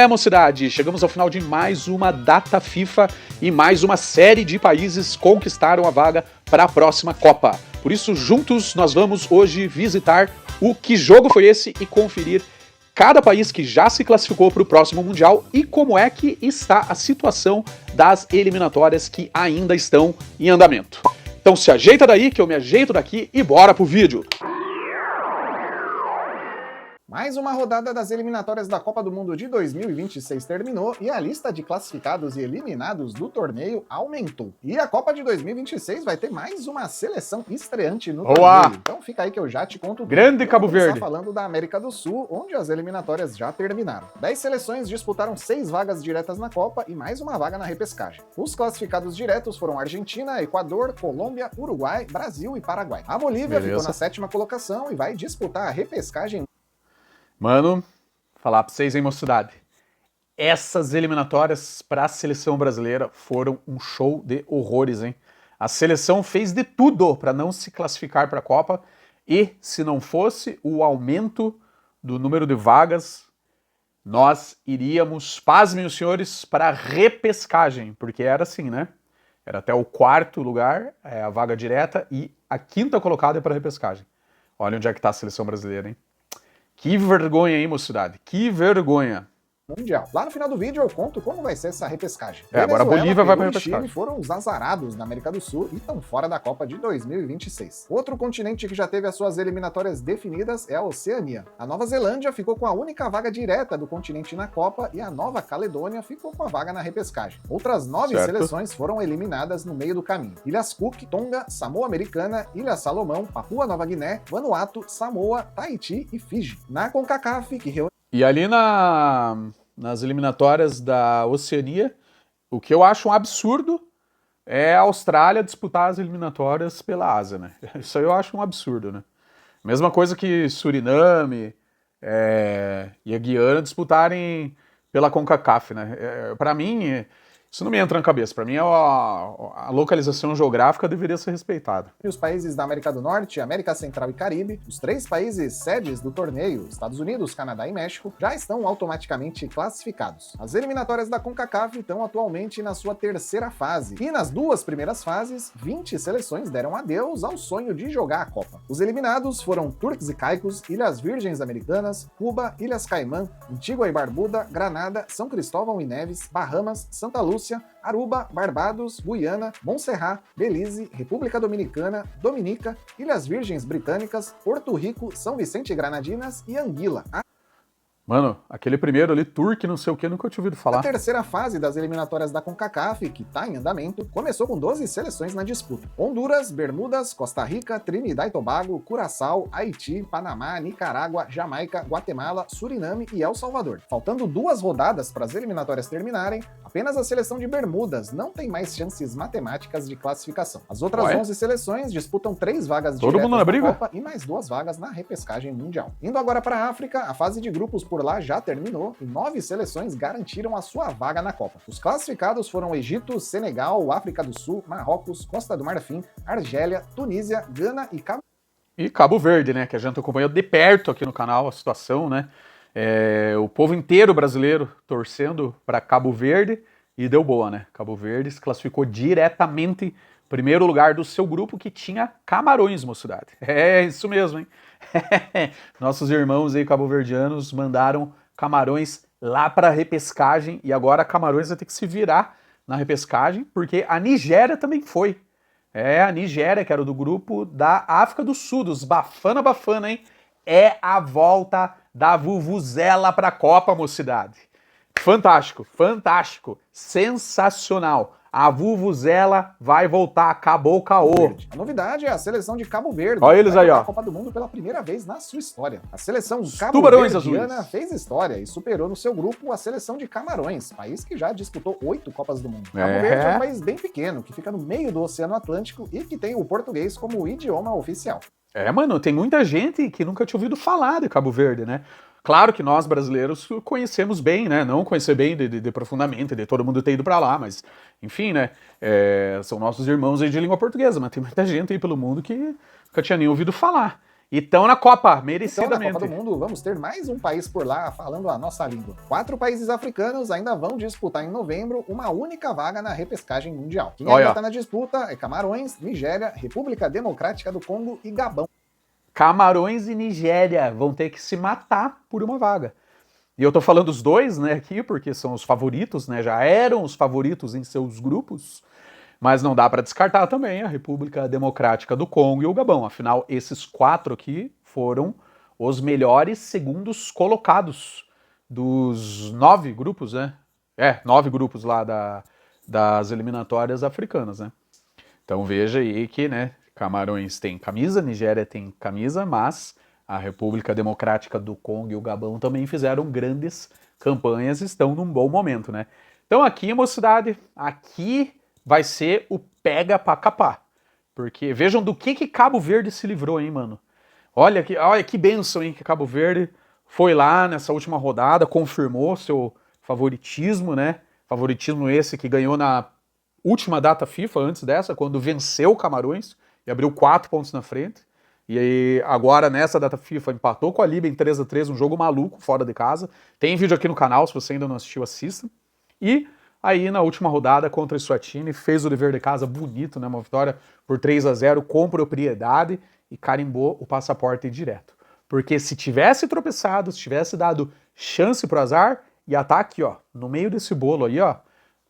Mocidade, chegamos ao final de mais uma data FIFA e mais uma série de países conquistaram a vaga para a próxima Copa. Por isso, juntos, nós vamos hoje visitar o que jogo foi esse e conferir cada país que já se classificou para o próximo Mundial e como é que está a situação das eliminatórias que ainda estão em andamento. Então se ajeita daí que eu me ajeito daqui e bora pro vídeo! Mais uma rodada das eliminatórias da Copa do Mundo de 2026 terminou e a lista de classificados e eliminados do torneio aumentou. E a Copa de 2026 vai ter mais uma seleção estreante no torneio. Então fica aí que eu já te conto tudo. Grande Cabo Verde. Falando da América do Sul, onde as eliminatórias já terminaram. 10 seleções disputaram 6 vagas diretas na Copa e mais uma vaga na repescagem. Os classificados diretos foram Argentina, Equador, Colômbia, Uruguai, Brasil e Paraguai. A Bolívia ficou na 7ª colocação e vai disputar a repescagem. Mano, falar pra vocês, hein, mocidade? Essas eliminatórias para a seleção brasileira foram um show de horrores, hein? A seleção fez de tudo para não se classificar para a Copa e, se não fosse o aumento do número de vagas, nós iríamos, pasmem os senhores, para a repescagem, porque era assim, né? Era até o 4º lugar, a vaga direta, e a 5ª colocada é para a repescagem. Olha onde é que tá a seleção brasileira, hein? Que vergonha, hein, mocidade? Que vergonha. Mundial. Lá no final do vídeo eu conto como vai ser essa repescagem. Agora a Bolívia vai para a repescagem. Chile foram os azarados na América do Sul e estão fora da Copa de 2026. Outro continente que já teve as suas eliminatórias definidas é a Oceania. A Nova Zelândia ficou com a única vaga direta do continente na Copa e a Nova Caledônia ficou com a vaga na repescagem. Outras 9 seleções foram eliminadas no meio do caminho. Ilhas Cook, Tonga, Samoa Americana, Ilha Salomão, Papua Nova Guiné, Vanuatu, Samoa, Tahiti e Fiji. Na CONCACAF, que reúne... E ali nas eliminatórias da Oceania, o que eu acho um absurdo é a Austrália disputar as eliminatórias pela Ásia, né? Isso aí eu acho um absurdo, né? Mesma coisa que Suriname e a Guiana disputarem pela CONCACAF, né? Para mim, isso não me entra na cabeça. Para mim, a localização geográfica deveria ser respeitada. E os países da América do Norte, América Central e Caribe, os 3 países sedes do torneio, Estados Unidos, Canadá e México, já estão automaticamente classificados. As eliminatórias da CONCACAF estão atualmente na sua 3ª fase. E nas 2 primeiras fases, 20 seleções deram adeus ao sonho de jogar a Copa. Os eliminados foram Turks e Caicos, Ilhas Virgens Americanas, Cuba, Ilhas Caimã, Antígua e Barbuda, Granada, São Cristóvão e Neves, Bahamas, Santa Lúcia, Aruba, Barbados, Guiana, Montserrat, Belize, República Dominicana, Dominica, Ilhas Virgens Britânicas, Porto Rico, São Vicente e Granadinas e Anguila. Mano, aquele primeiro ali, Turque, não sei o que, nunca tinha ouvido falar. A 3ª fase das eliminatórias da CONCACAF, que está em andamento, começou com 12 seleções na disputa. Honduras, Bermudas, Costa Rica, Trinidad e Tobago, Curaçao, Haiti, Panamá, Nicarágua, Jamaica, Guatemala, Suriname e El Salvador. Faltando 2 rodadas para as eliminatórias terminarem, apenas a seleção de Bermudas não tem mais chances matemáticas de classificação. As outras 11 seleções disputam 3 vagas diretas na Copa e mais 2 vagas na repescagem mundial. Indo agora para a África, a fase de grupos por lá já terminou e 9 seleções garantiram a sua vaga na Copa. Os classificados foram Egito, Senegal, África do Sul, Marrocos, Costa do Marfim, Argélia, Tunísia, Gana e Cabo Verde, né, que a gente acompanhou de perto aqui no canal a situação, né? O povo inteiro brasileiro torcendo para Cabo Verde e deu boa, né? Cabo Verde se classificou diretamente primeiro lugar do seu grupo, que tinha Camarões, mocidade. É isso mesmo, hein? Nossos irmãos aí cabo-verdianos mandaram Camarões lá para a repescagem e agora Camarões vai ter que se virar na repescagem, porque a Nigéria também foi. A Nigéria, que era do grupo da África do Sul, dos Bafana Bafana, hein? É a volta da Vuvuzela para a Copa, mocidade. Fantástico, fantástico, sensacional. A Vuvuzela vai voltar, acabou o caô. A novidade é a seleção de Cabo Verde. Olha eles aí, ó. A Copa do Mundo pela primeira vez na sua história. A seleção cabo-verdiana fez história e superou no seu grupo a seleção de Camarões, país que já disputou 8 Copas do Mundo. Cabo Verde é um país bem pequeno, que fica no meio do Oceano Atlântico e que tem o português como idioma oficial. Mano, tem muita gente que nunca tinha ouvido falar de Cabo Verde, né? Claro que nós brasileiros conhecemos bem, né? Não conhecer bem de profundamente, de todo mundo ter ido pra lá, mas enfim, né? São nossos irmãos aí de língua portuguesa, mas tem muita gente aí pelo mundo que nunca tinha nem ouvido falar. E estão na Copa, Então, na merecidamente. Copa do Mundo, vamos ter mais um país por lá falando a nossa língua. 4 países africanos ainda vão disputar em novembro uma única vaga na repescagem mundial. Quem ainda está na disputa é Camarões, Nigéria, República Democrática do Congo e Gabão. Camarões e Nigéria vão ter que se matar por uma vaga. E eu tô falando os dois, né, aqui, porque são os favoritos, né, já eram os favoritos em seus grupos, mas não dá para descartar também a República Democrática do Congo e o Gabão. Afinal, esses 4 aqui foram os melhores segundos colocados dos 9 grupos, né? 9 grupos lá das eliminatórias africanas, né? Então veja aí que, né, Camarões tem camisa, Nigéria tem camisa, mas a República Democrática do Congo e o Gabão também fizeram grandes campanhas e estão num bom momento, né? Então aqui, mocidade, aqui vai ser o pega pra capar. Porque vejam do que Cabo Verde se livrou, hein, mano? Olha que bênção, hein, que Cabo Verde foi lá nessa última rodada, confirmou seu favoritismo, né? Favoritismo esse que ganhou na última data FIFA, antes dessa, quando venceu o Camarões e abriu 4 pontos na frente. E aí, agora, nessa data FIFA, empatou com a Líbia em 3-3, um jogo maluco, fora de casa. Tem vídeo aqui no canal, se você ainda não assistiu, assista. E aí, na última rodada, contra a Eswatini, fez o dever de casa bonito, né? Uma vitória por 3-0, com propriedade, e carimbou o passaporte direto. Porque se tivesse tropeçado, se tivesse dado chance pro azar, ia estar aqui, ó, no meio desse bolo aí, ó,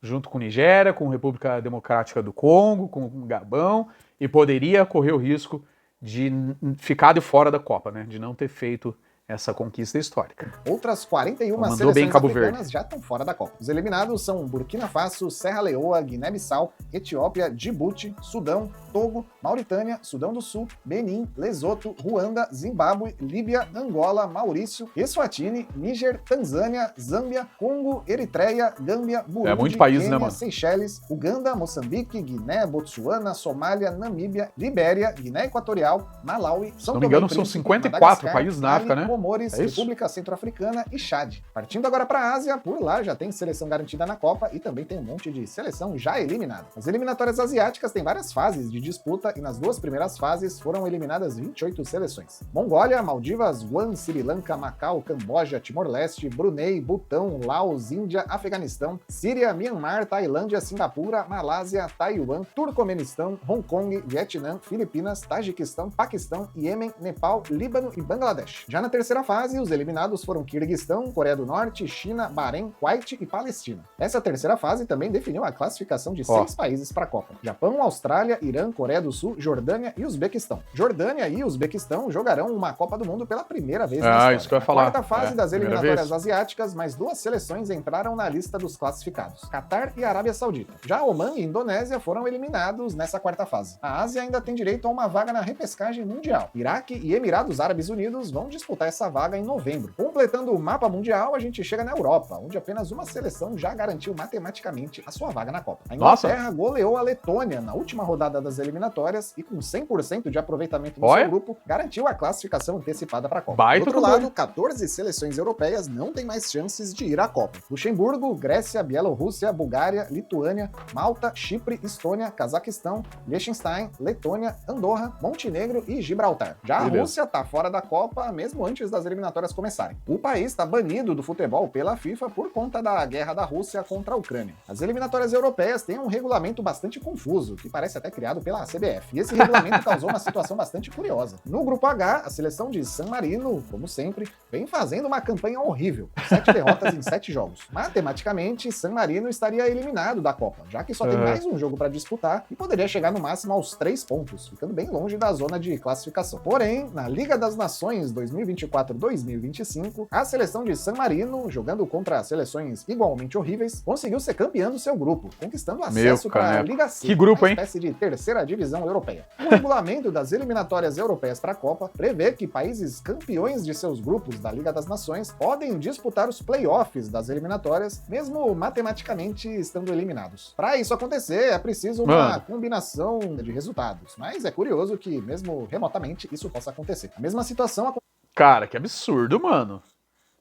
junto com Nigéria, com República Democrática do Congo, com o Gabão, e poderia correr o risco de ficar de fora da Copa, né? De não ter feito essa conquista histórica. Outras 41 Mandou seleções bem Cabo africanas Verde. já estão fora da Copa. Os eliminados são Burkina Faso, Serra Leoa, Guiné-Bissau, Etiópia, Djibouti, Sudão, Togo, Mauritânia, Sudão do Sul, Benin, Lesoto, Ruanda, Zimbábue, Líbia, Angola, Maurício, Eswatini, Níger, Tanzânia, Zâmbia, Congo, Eritreia, Gâmbia, Burundi, muito país, Quênia, né, mano? Seychelles, Uganda, Moçambique, Guiné, Botsuana, Somália, Namíbia, Libéria, Guiné Equatorial, Malawi, Se São não me Tomé e engano, são Príncipe, 54 Madagascar, países na África, né? Comores, É isso? República Centro-Africana e Chad. Partindo agora para a Ásia, por lá já tem seleção garantida na Copa e também tem um monte de seleção já eliminada. As eliminatórias asiáticas têm várias fases de disputa e nas 2 primeiras fases foram eliminadas 28 seleções. Mongólia, Maldivas, Guam, Sri Lanka, Macau, Camboja, Timor-Leste, Brunei, Butão, Laos, Índia, Afeganistão, Síria, Myanmar, Tailândia, Singapura, Malásia, Taiwan, Turcomenistão, Hong Kong, Vietnã, Filipinas, Tajiquistão, Paquistão, Iêmen, Nepal, Líbano e Bangladesh. Já na terceira fase, os eliminados foram Quirguistão, Coreia do Norte, China, Bahrein, Kuwait e Palestina. Essa terceira fase também definiu a classificação de 6 países para a Copa: Japão, Austrália, Irã, Coreia do Sul, Jordânia e Uzbequistão. Jordânia e Uzbequistão jogarão uma Copa do Mundo pela primeira vez na história. Isso que eu ia falar. Na quarta fase das primeira eliminatórias vez. asiáticas, mais 2 seleções entraram na lista dos classificados: Catar e Arábia Saudita. Já Omã e Indonésia foram eliminados nessa quarta fase. A Ásia ainda tem direito a uma vaga na repescagem mundial. Iraque e Emirados Árabes Unidos vão disputar essa vaga em novembro. Completando o mapa mundial, a gente chega na Europa, onde apenas uma seleção já garantiu matematicamente a sua vaga na Copa. A Inglaterra goleou a Letônia na última rodada das eliminatórias e com 100% de aproveitamento no seu grupo, garantiu a classificação antecipada para a Copa. Baita Do outro trabalho. lado, 14 seleções europeias não têm mais chances de ir à Copa: Luxemburgo, Grécia, Bielorrússia, Bulgária, Lituânia, Malta, Chipre, Estônia, Cazaquistão, Liechtenstein, Letônia, Andorra, Montenegro e Gibraltar. Já a Beleza. Rússia está fora da Copa mesmo antes das eliminatórias começarem. O país está banido do futebol pela FIFA por conta da guerra da Rússia contra a Ucrânia. As eliminatórias europeias têm um regulamento bastante confuso, que parece até criado pela CBF. E esse regulamento causou uma situação bastante curiosa. No grupo H, a seleção de San Marino, como sempre, vem fazendo uma campanha horrível, com 7 derrotas em 7 jogos. Matematicamente, San Marino estaria eliminado da Copa, já que só tem mais um jogo para disputar e poderia chegar no máximo aos 3 pontos, ficando bem longe da zona de classificação. Porém, na Liga das Nações 2024-2025, a seleção de San Marino, jogando contra seleções igualmente horríveis, conseguiu ser campeã do seu grupo, conquistando acesso para a Liga C, que grupo, uma hein? espécie de terceira divisão europeia. O regulamento das eliminatórias europeias para a Copa prevê que países campeões de seus grupos da Liga das Nações podem disputar os playoffs das eliminatórias, mesmo matematicamente estando eliminados. Para isso acontecer, é preciso uma combinação de resultados, mas é curioso que, mesmo remotamente, isso possa acontecer. A mesma situação Cara, que absurdo, mano.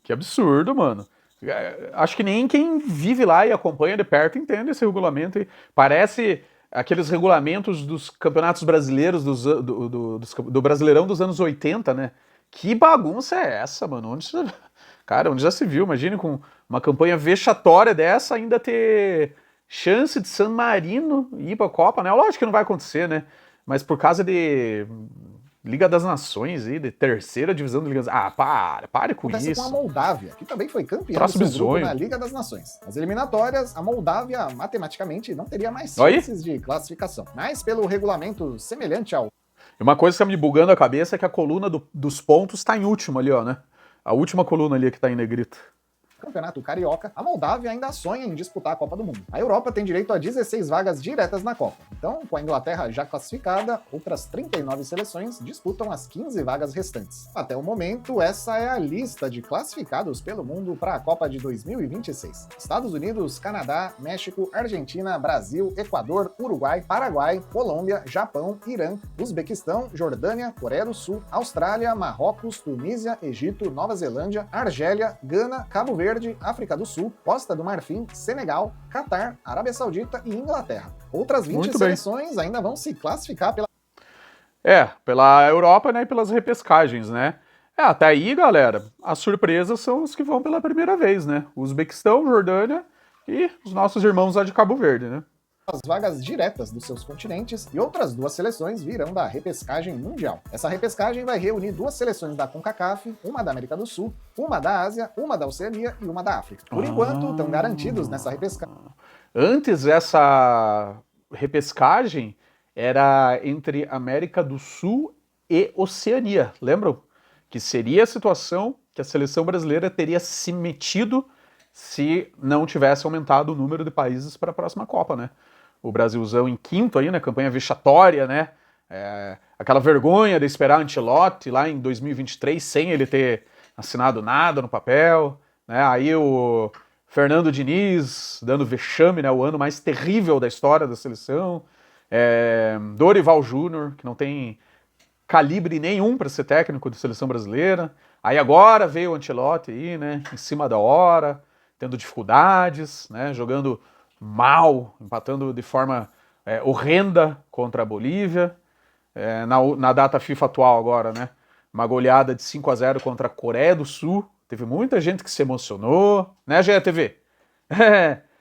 Que absurdo, mano. Acho que nem quem vive lá e acompanha de perto entende esse regulamento. E parece aqueles regulamentos dos campeonatos brasileiros, do Brasileirão dos anos 80, né? Que bagunça é essa, mano? Cara, onde já se viu? Imagine com uma campanha vexatória dessa ainda ter chance de San Marino ir pra Copa, né? Lógico que não vai acontecer, né? Mas por causa de Liga das Nações, de terceira divisão da Liga das Nações. Pare com Acontece isso. com a Moldávia, que também foi campeã Próximo do seu grupo bizonho. na Liga das Nações. Nas eliminatórias, a Moldávia, matematicamente, não teria mais chances de classificação. Mas pelo regulamento semelhante ao... E uma coisa que tá me bugando a cabeça é que a coluna dos pontos tá em último ali, ó, né? A última coluna ali que tá em negrito. Campeonato Carioca, a Moldávia ainda sonha em disputar a Copa do Mundo. A Europa tem direito a 16 vagas diretas na Copa. Então, com a Inglaterra já classificada, outras 39 seleções disputam as 15 vagas restantes. Até o momento, essa é a lista de classificados pelo mundo para a Copa de 2026. Estados Unidos, Canadá, México, Argentina, Brasil, Equador, Uruguai, Paraguai, Colômbia, Japão, Irã, Uzbequistão, Jordânia, Coreia do Sul, Austrália, Marrocos, Tunísia, Egito, Nova Zelândia, Argélia, Gana, Cabo Verde, África do Sul, Costa do Marfim, Senegal, Catar, Arábia Saudita e Inglaterra. Outras 20 seleções ainda vão se classificar pela Europa, né, e pelas repescagens, né? Até aí, galera, as surpresas são os que vão pela primeira vez, né? Uzbequistão, Jordânia e os nossos irmãos lá de Cabo Verde, né? As vagas diretas dos seus continentes e outras 2 seleções virão da repescagem mundial. Essa repescagem vai reunir 2 seleções da CONCACAF, uma da América do Sul, uma da Ásia, uma da Oceania e uma da África. Por enquanto, estão garantidos nessa repescagem. Antes, essa repescagem era entre América do Sul e Oceania, lembram? Que seria a situação que a seleção brasileira teria se metido se não tivesse aumentado o número de países para a próxima Copa, né? O Brasilzão em quinto aí, né? Campanha vexatória, né? Aquela vergonha de esperar Ancelotti lá em 2023 sem ele ter assinado nada no papel, né? Aí o Fernando Diniz dando vexame, né? O ano mais terrível da história da seleção. Dorival Júnior, que não tem calibre nenhum para ser técnico de seleção brasileira. Aí agora veio o Ancelotti aí, né? Em cima da hora, tendo dificuldades, né? Jogando mal, empatando de forma horrenda contra a Bolívia. Na data FIFA atual agora, né? Uma goleada de 5-0 contra a Coreia do Sul. Teve muita gente que se emocionou, né, GTV?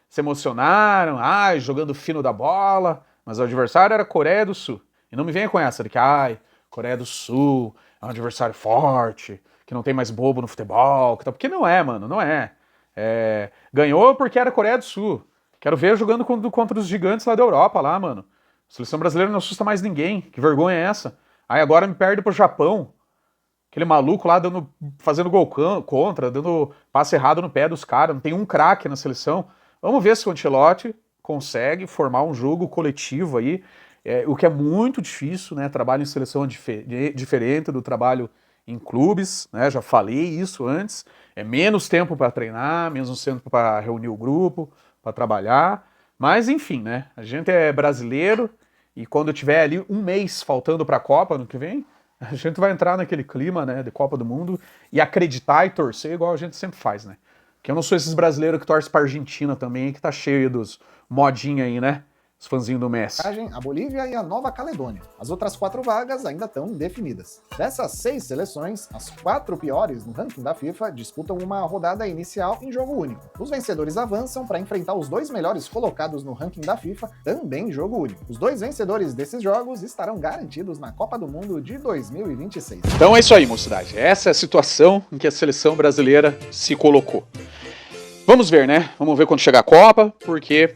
Se emocionaram, jogando fino da bola, mas o adversário era a Coreia do Sul. E não me venha com essa de que, Coreia do Sul é um adversário forte, que não tem mais bobo no futebol, porque não é, mano, não é. Ganhou porque era a Coreia do Sul. Quero ver jogando contra os gigantes lá da Europa, lá, mano. A seleção brasileira não assusta mais ninguém. Que vergonha é essa? Aí agora me perde pro Japão. Aquele maluco lá fazendo gol contra, dando passe errado no pé dos caras. Não tem um craque na seleção. Vamos ver se o Ancelotti consegue formar um jogo coletivo aí. O que é muito difícil, né? Trabalho em seleção diferente do trabalho em clubes, né? Já falei isso antes. É menos tempo para treinar, menos tempo para reunir o grupo, para trabalhar. Mas enfim, né? A gente é brasileiro e quando tiver ali um mês faltando para a Copa ano que vem, a gente vai entrar naquele clima, né, de Copa do Mundo e acreditar e torcer igual a gente sempre faz, né? Que eu não sou esses brasileiros que torcem para Argentina também, que tá cheio dos modinha aí, né? Os fãzinhos do Messi. A Bolívia e a Nova Caledônia. As outras 4 vagas ainda estão indefinidas. Dessas 6 seleções, as 4 piores no ranking da FIFA disputam uma rodada inicial em jogo único. Os vencedores avançam para enfrentar os 2 melhores colocados no ranking da FIFA, também em jogo único. Os 2 vencedores desses jogos estarão garantidos na Copa do Mundo de 2026. Então é isso aí, mocidade. Essa é a situação em que a seleção brasileira se colocou. Vamos ver, né? Vamos ver quando chegar a Copa, porque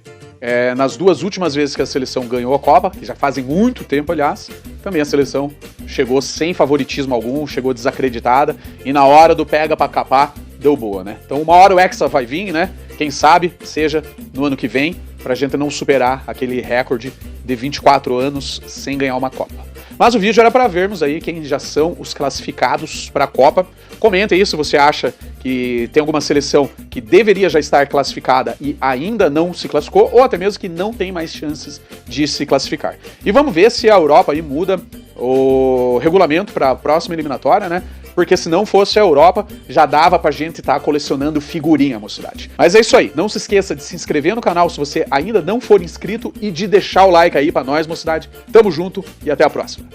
nas 2 últimas vezes que a seleção ganhou a Copa, que já fazem muito tempo, aliás, também a seleção chegou sem favoritismo algum, chegou desacreditada, e na hora do pega pra capar, deu boa, né? Então uma hora o Hexa vai vir, né? Quem sabe seja no ano que vem, pra gente não superar aquele recorde de 24 anos sem ganhar uma Copa. Mas o vídeo era para vermos aí quem já são os classificados para a Copa. Comenta aí se você acha que tem alguma seleção que deveria já estar classificada e ainda não se classificou, ou até mesmo que não tem mais chances de se classificar. E vamos ver se a Europa aí muda o regulamento para a próxima eliminatória, né? porque se não fosse a Europa, já dava pra gente estar colecionando figurinha, mocidade. Mas é isso aí, não se esqueça de se inscrever no canal se você ainda não for inscrito e de deixar o like aí pra nós, mocidade. Tamo junto e até a próxima.